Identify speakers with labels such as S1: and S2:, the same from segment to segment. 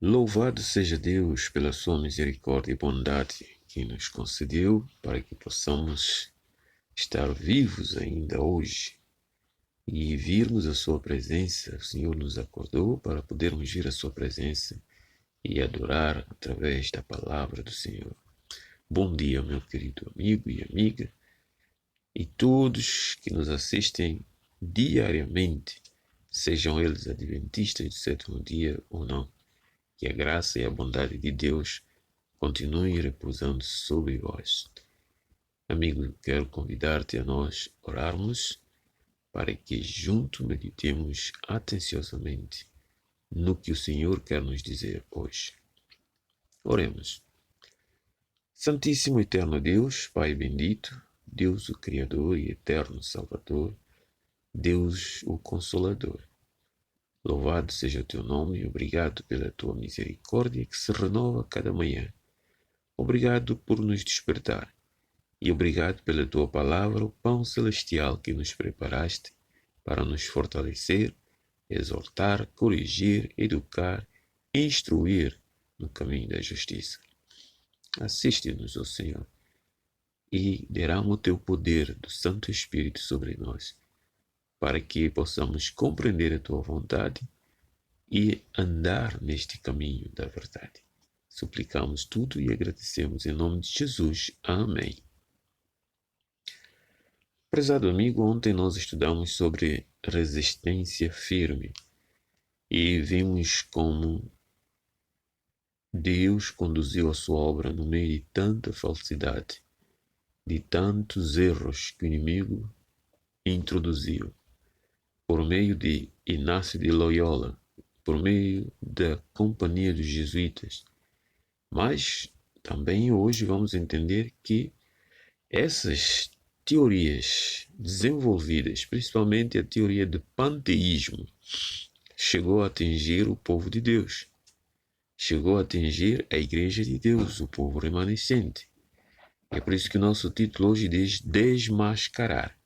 S1: Louvado seja Deus pela sua misericórdia e bondade que nos concedeu para que possamos estar vivos ainda hoje e virmos a sua presença. O Senhor nos acordou para podermos vir à sua presença e adorar através da palavra do Senhor. Bom dia, meu querido amigo e amiga, e todos que nos assistem diariamente, sejam eles adventistas do sétimo dia ou não. Que a graça e a bondade de Deus continuem repousando sobre vós. Amigo, quero convidar-te a nós orarmos para que juntos meditemos atenciosamente no que o Senhor quer nos dizer hoje. Oremos. Santíssimo e eterno Deus, Pai bendito, Deus o Criador e eterno Salvador, Deus o Consolador. Louvado seja o teu nome e obrigado pela tua misericórdia que se renova cada manhã. Obrigado por nos despertar e obrigado pela tua palavra, o pão celestial que nos preparaste para nos fortalecer, exortar, corrigir, educar, instruir no caminho da justiça. Assiste-nos, ó Senhor, e derrama o teu poder do Santo Espírito sobre nós, para que possamos compreender a tua vontade e andar neste caminho da verdade. Suplicamos tudo e agradecemos em nome de Jesus. Amém. Prezado amigo, ontem nós estudamos sobre resistência firme e vimos como Deus conduziu a sua obra no meio de tanta falsidade, de tantos erros que o inimigo introduziu, por meio de Inácio de Loyola, por meio da Companhia dos Jesuítas. Mas também hoje vamos entender que essas teorias desenvolvidas, principalmente a teoria do panteísmo, chegou a atingir o povo de Deus. Chegou a atingir a Igreja de Deus, o povo remanescente. É por isso que o nosso título hoje diz desmascarar.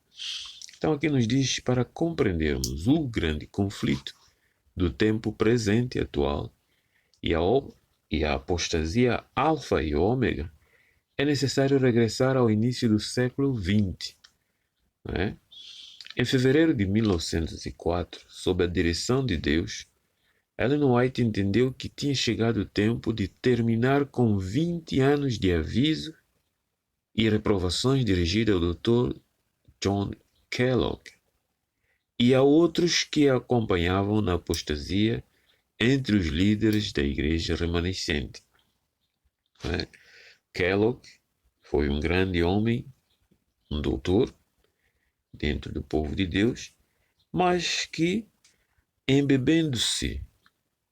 S1: Então aqui nos diz para compreendermos o grande conflito do tempo presente e atual e a apostasia alfa e ômega, é necessário regressar ao início do século XX. Né? Em fevereiro de 1904, sob a direção de Deus, Ellen White entendeu que tinha chegado o tempo de terminar com 20 anos de aviso e reprovações dirigidas ao Dr. John Kellogg e a outros que a acompanhavam na apostasia entre os líderes da igreja remanescente. Né? Kellogg foi um grande homem, um doutor, dentro do povo de Deus, mas que, embebendo-se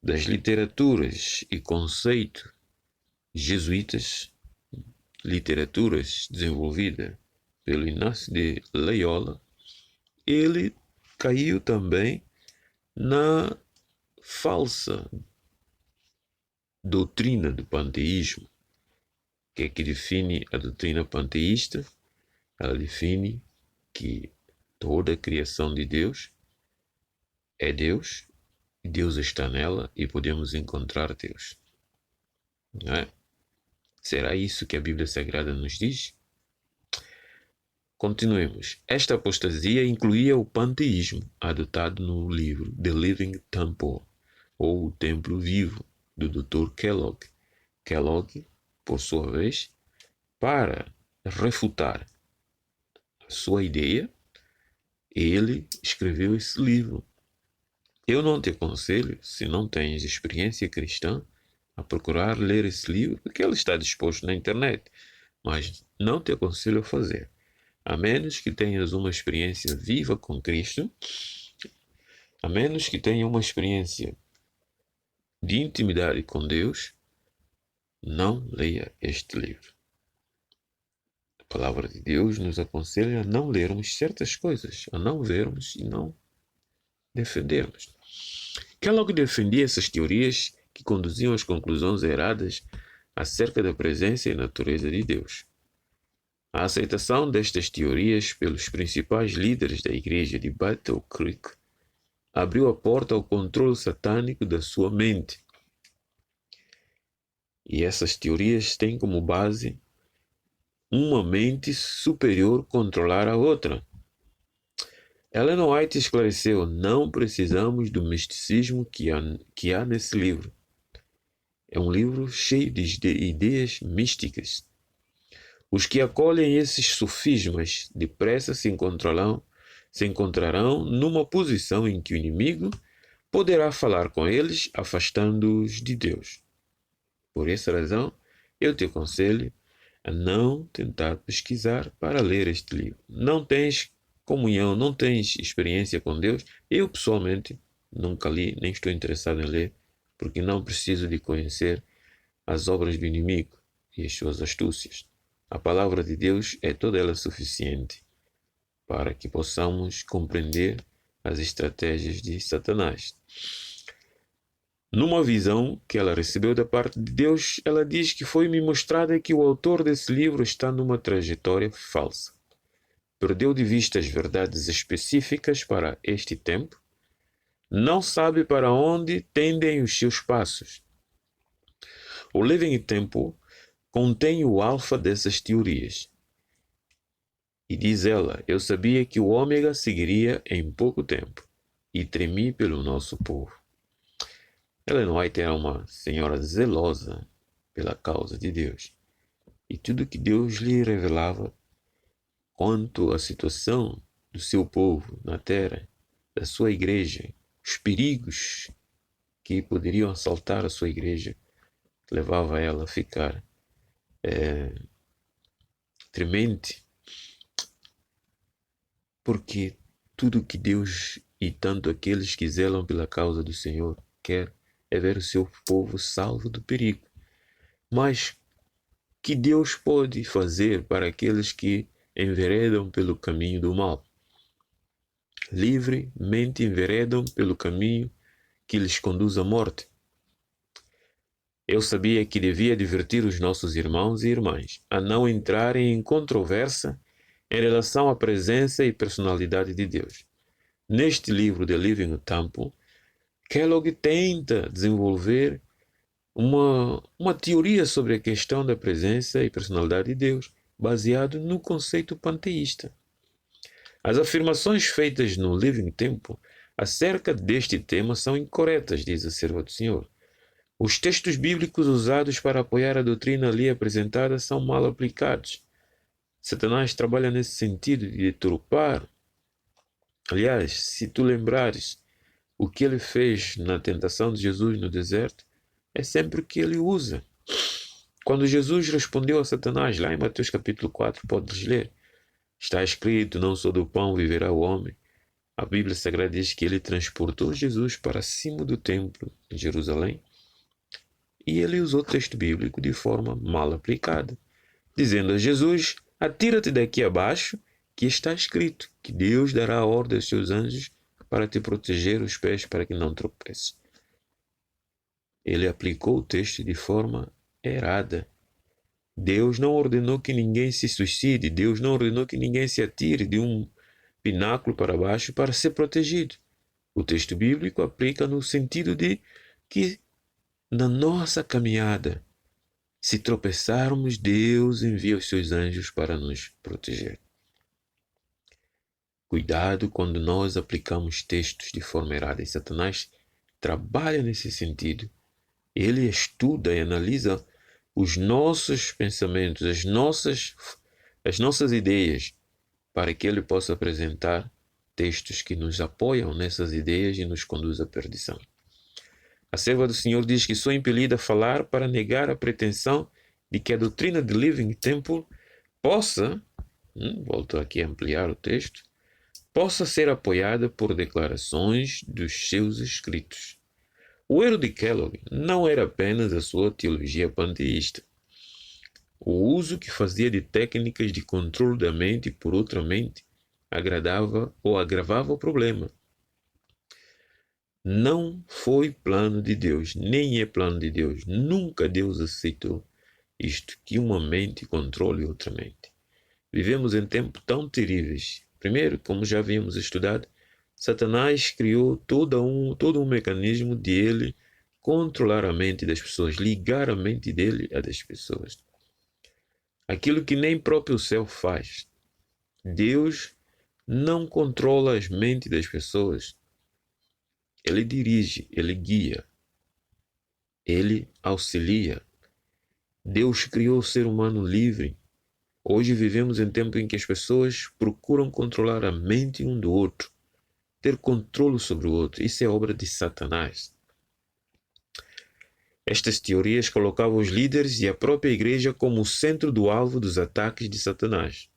S1: das literaturas e conceitos jesuítas, literaturas desenvolvidas pelo Inácio de Loyola, ele caiu também na falsa doutrina do panteísmo, que é que define a doutrina panteísta. Ela define que toda a criação de Deus é Deus, Deus está nela e podemos encontrar Deus. Não é? Será isso que a Bíblia Sagrada nos diz? Continuemos. Esta apostasia incluía o panteísmo, adotado no livro The Living Temple, ou o Templo Vivo, do Dr. Kellogg. Kellogg, por sua vez, para refutar a sua ideia, ele escreveu esse livro. Eu não te aconselho, se não tens experiência cristã, a procurar ler esse livro, porque ele está disposto na internet, mas não te aconselho a fazer. A menos que tenhas uma experiência viva com Cristo, a menos que tenha uma experiência de intimidade com Deus, não leia este livro. A palavra de Deus nos aconselha a não lermos certas coisas, a não vermos e não defendermos. Kellogg defendia essas teorias que conduziam às conclusões erradas acerca da presença e natureza de Deus. A aceitação destas teorias pelos principais líderes da igreja de Battle Creek abriu a porta ao controle satânico da sua mente. E essas teorias têm como base uma mente superior controlar a outra. Ellen White esclareceu: não precisamos do misticismo que há nesse livro. É um livro cheio de ideias místicas. Os que acolhem esses sofismas depressa se encontrarão numa posição em que o inimigo poderá falar com eles, afastando-os de Deus. Por essa razão, eu te aconselho a não tentar pesquisar para ler este livro. Não tens comunhão, não tens experiência com Deus. Eu, pessoalmente, nunca li, nem estou interessado em ler, porque não preciso de conhecer as obras do inimigo e as suas astúcias. A palavra de Deus é toda ela suficiente para que possamos compreender as estratégias de Satanás. Numa visão que ela recebeu da parte de Deus, ela diz que foi-me mostrada que o autor desse livro está numa trajetória falsa. Perdeu de vista as verdades específicas para este tempo, não sabe para onde tendem os seus passos. O Living Temple contém o alfa dessas teorias. E diz ela: eu sabia que o ômega seguiria em pouco tempo, e tremi pelo nosso povo. Ellen White era uma senhora zelosa pela causa de Deus. E tudo que Deus lhe revelava quanto à situação do seu povo na terra, da sua igreja, os perigos que poderiam assaltar a sua igreja, levava ela a ficar tremente, porque tudo que Deus e tanto aqueles que zelam pela causa do Senhor quer é ver o seu povo salvo do perigo. Mas que Deus pode fazer para aqueles que enveredam pelo caminho do mal? Livremente enveredam pelo caminho que lhes conduz à morte. Eu sabia que devia advertir os nossos irmãos e irmãs a não entrarem em controvérsia em relação à presença e personalidade de Deus. Neste livro The Living Temple, Kellogg tenta desenvolver uma teoria sobre a questão da presença e personalidade de Deus, baseado no conceito panteísta. As afirmações feitas no Living Temple acerca deste tema são incorretas, diz a serva do Senhor. Os textos bíblicos usados para apoiar a doutrina ali apresentada são mal aplicados. Satanás trabalha nesse sentido de deturpar. Aliás, se tu lembrares o que ele fez na tentação de Jesus no deserto, é sempre o que ele usa. Quando Jesus respondeu a Satanás, lá em Mateus capítulo 4, podes ler, está escrito, não só do pão viverá o homem. A Bíblia Sagrada diz que ele transportou Jesus para cima do templo em Jerusalém e ele usou o texto bíblico de forma mal aplicada, dizendo a Jesus, atira-te daqui abaixo, que está escrito que Deus dará ordem aos seus anjos para te proteger os pés para que não tropeces. Ele aplicou o texto de forma errada. Deus não ordenou que ninguém se suicide. Deus não ordenou que ninguém se atire de um pináculo para baixo para ser protegido. O texto bíblico aplica no sentido de que na nossa caminhada, se tropeçarmos, Deus envia os seus anjos para nos proteger. Cuidado quando nós aplicamos textos de forma errada. E Satanás trabalha nesse sentido. Ele estuda e analisa os nossos pensamentos, as nossas ideias, para que ele possa apresentar textos que nos apoiam nessas ideias e nos conduz à perdição. A serva do Senhor diz que sou impelida a falar para negar a pretensão de que a doutrina de Living Temple possa, volto aqui a ampliar o texto, possa ser apoiada por declarações dos seus escritos. O erro de Kellogg não era apenas a sua teologia panteísta. O uso que fazia de técnicas de controle da mente por outra mente agradava ou agravava o problema. Não foi plano de Deus, nem é plano de Deus. Nunca Deus aceitou isto, que uma mente controle outra mente. Vivemos em tempos tão terríveis. Primeiro, como já havíamos estudado, Satanás criou todo um mecanismo de ele controlar a mente das pessoas, ligar a mente dele a das pessoas. Aquilo que nem próprio céu faz. Deus não controla as mentes das pessoas. Ele dirige, ele guia, ele auxilia. Deus criou o ser humano livre. Hoje vivemos em tempo em que as pessoas procuram controlar a mente um do outro, ter controle sobre o outro. Isso é obra de Satanás. Estas teorias colocavam os líderes e a própria igreja como o centro do alvo dos ataques de Satanás.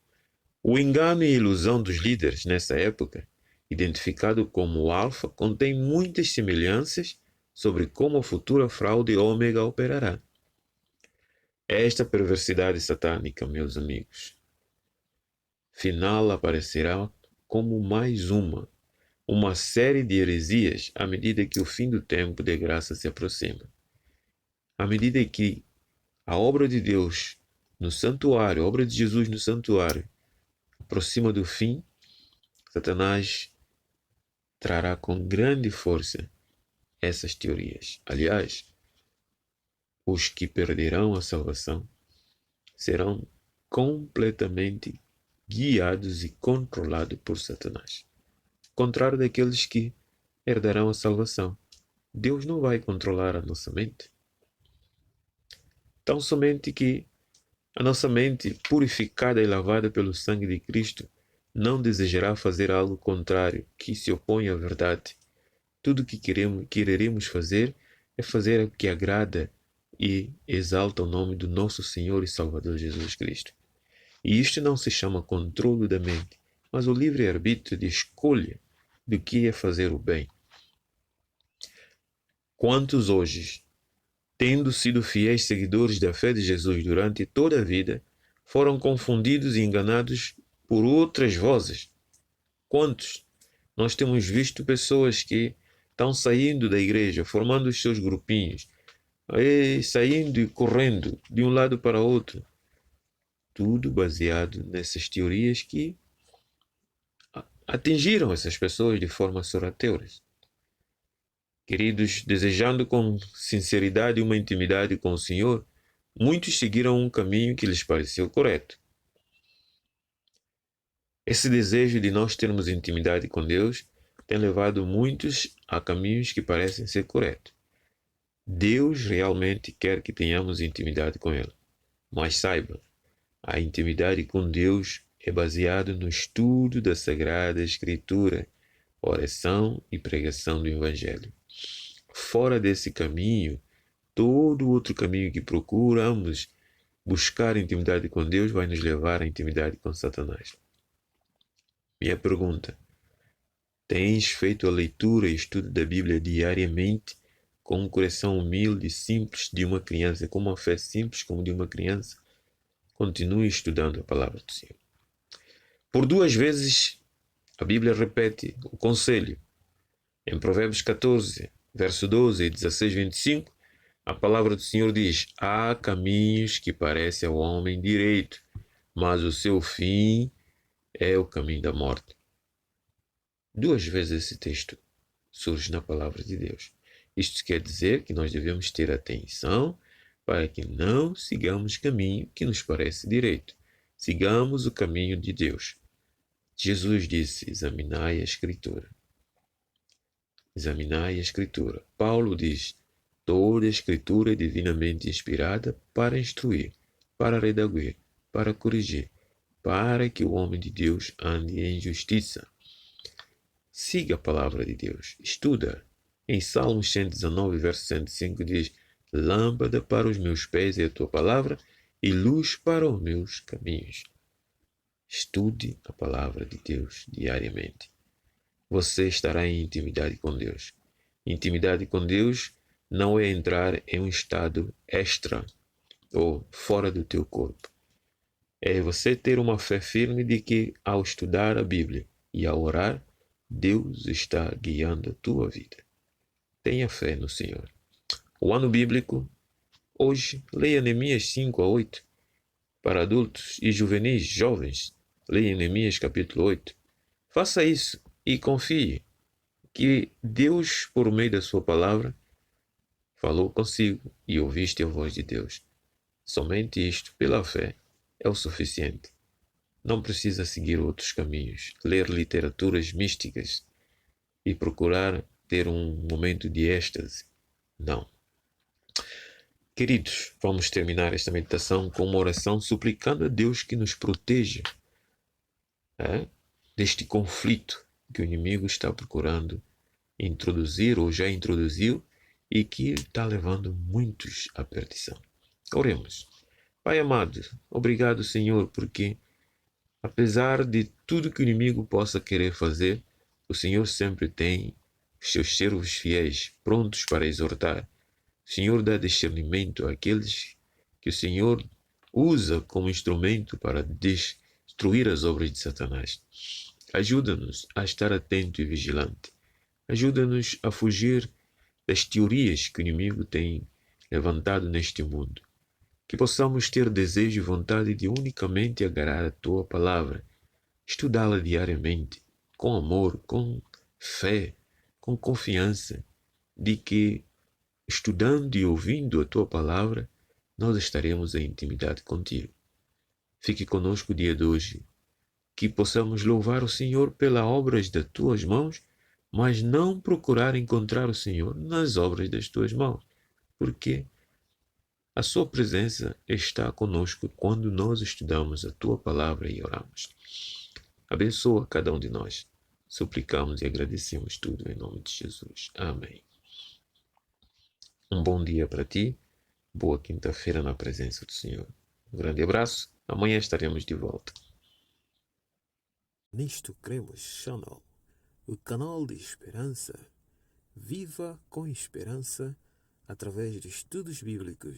S1: O engano e a ilusão dos líderes nessa época, identificado como o Alfa, contém muitas semelhanças sobre como a futura fraude ômega operará. Esta perversidade satânica, meus amigos, final aparecerá como mais uma série de heresias à medida que o fim do tempo de graça se aproxima. À medida que a obra de Deus no santuário, a obra de Jesus no santuário, aproxima do fim, Satanás trará com grande força essas teorias. Aliás, os que perderão a salvação serão completamente guiados e controlados por Satanás. Contrário daqueles que herdarão a salvação. Deus não vai controlar a nossa mente. Tão somente que a nossa mente, purificada e lavada pelo sangue de Cristo, não desejará fazer algo contrário, que se opõe à verdade. Tudo que quereremos fazer é fazer o que agrada e exalta o nome do nosso Senhor e Salvador Jesus Cristo. E isto não se chama controle da mente, mas o livre-arbítrio de escolha do que é fazer o bem. Quantos hoje, tendo sido fiéis seguidores da fé de Jesus durante toda a vida, foram confundidos e enganados por outras vozes? Quantos? Nós temos visto pessoas que estão saindo da igreja, formando os seus grupinhos, saindo e correndo de um lado para outro. Tudo baseado nessas teorias que atingiram essas pessoas de forma sorrateiras. Queridos, desejando com sinceridade uma intimidade com o Senhor, muitos seguiram um caminho que lhes pareceu correto. Esse desejo de nós termos intimidade com Deus tem levado muitos a caminhos que parecem ser corretos. Deus realmente quer que tenhamos intimidade com Ele. Mas saiba, a intimidade com Deus é baseada no estudo da Sagrada Escritura, oração e pregação do Evangelho. Fora desse caminho, todo outro caminho que procuramos buscar intimidade com Deus vai nos levar à intimidade com Satanás. Minha pergunta: tens feito a leitura e estudo da Bíblia diariamente com um coração humilde e simples de uma criança, com uma fé simples como de uma criança? Continue estudando a palavra do Senhor. Por 2 vezes, a Bíblia repete o conselho. Em Provérbios 14, verso 12 e 16, 25, a palavra do Senhor diz: há caminhos que parecem ao homem direito, mas o seu fim é o caminho da morte. 2 vezes esse texto surge na palavra de Deus. Isto quer dizer que nós devemos ter atenção para que não sigamos caminho que nos parece direito. Sigamos o caminho de Deus. Jesus disse: examinai a Escritura. Examinai a Escritura. Paulo diz: toda a Escritura é divinamente inspirada para instruir, para redarguir, para corrigir, para que o homem de Deus ande em justiça. Siga a palavra de Deus. Estuda. Em Salmos 119, verso 105 diz: lâmpada para os meus pés é a tua palavra e luz para os meus caminhos. Estude a palavra de Deus diariamente. Você estará em intimidade com Deus. Intimidade com Deus não é entrar em um estado extra ou fora do teu corpo. É você ter uma fé firme de que ao estudar a Bíblia e ao orar, Deus está guiando a tua vida. Tenha fé no Senhor. O ano bíblico, hoje, leia Neemias 5 a 8. Para adultos e juvenis jovens, leia Neemias capítulo 8. Faça isso e confie que Deus, por meio da sua palavra, falou consigo e ouviste a voz de Deus. Somente isto, pela fé, é o suficiente. Não precisa seguir outros caminhos, ler literaturas místicas e procurar ter um momento de êxtase. Não. Queridos, vamos terminar esta meditação com uma oração suplicando a Deus que nos proteja deste conflito que o inimigo está procurando introduzir ou já introduziu e que está levando muitos à perdição. Oremos. Pai amado, obrigado, Senhor, porque apesar de tudo que o inimigo possa querer fazer, o Senhor sempre tem os seus servos fiéis prontos para exortar. O Senhor dá discernimento àqueles que o Senhor usa como instrumento para destruir as obras de Satanás. Ajuda-nos a estar atento e vigilante. Ajuda-nos a fugir das teorias que o inimigo tem levantado neste mundo. Que possamos ter desejo e vontade de unicamente agarrar a Tua palavra, estudá-la diariamente, com amor, com fé, com confiança, de que, estudando e ouvindo a Tua palavra, nós estaremos em intimidade contigo. Fique conosco o dia de hoje, que possamos louvar o Senhor pelas obras das Tuas mãos, mas não procurar encontrar o Senhor nas obras das Tuas mãos, porque a Sua presença está conosco quando nós estudamos a Tua palavra e oramos. Abençoa cada um de nós. Suplicamos e agradecemos tudo em nome de Jesus. Amém. Um bom dia para ti. Boa quinta-feira na presença do Senhor. Um grande abraço. Amanhã estaremos de volta.
S2: Nisto Cremos Channel, o canal de esperança. Viva com esperança através de estudos bíblicos.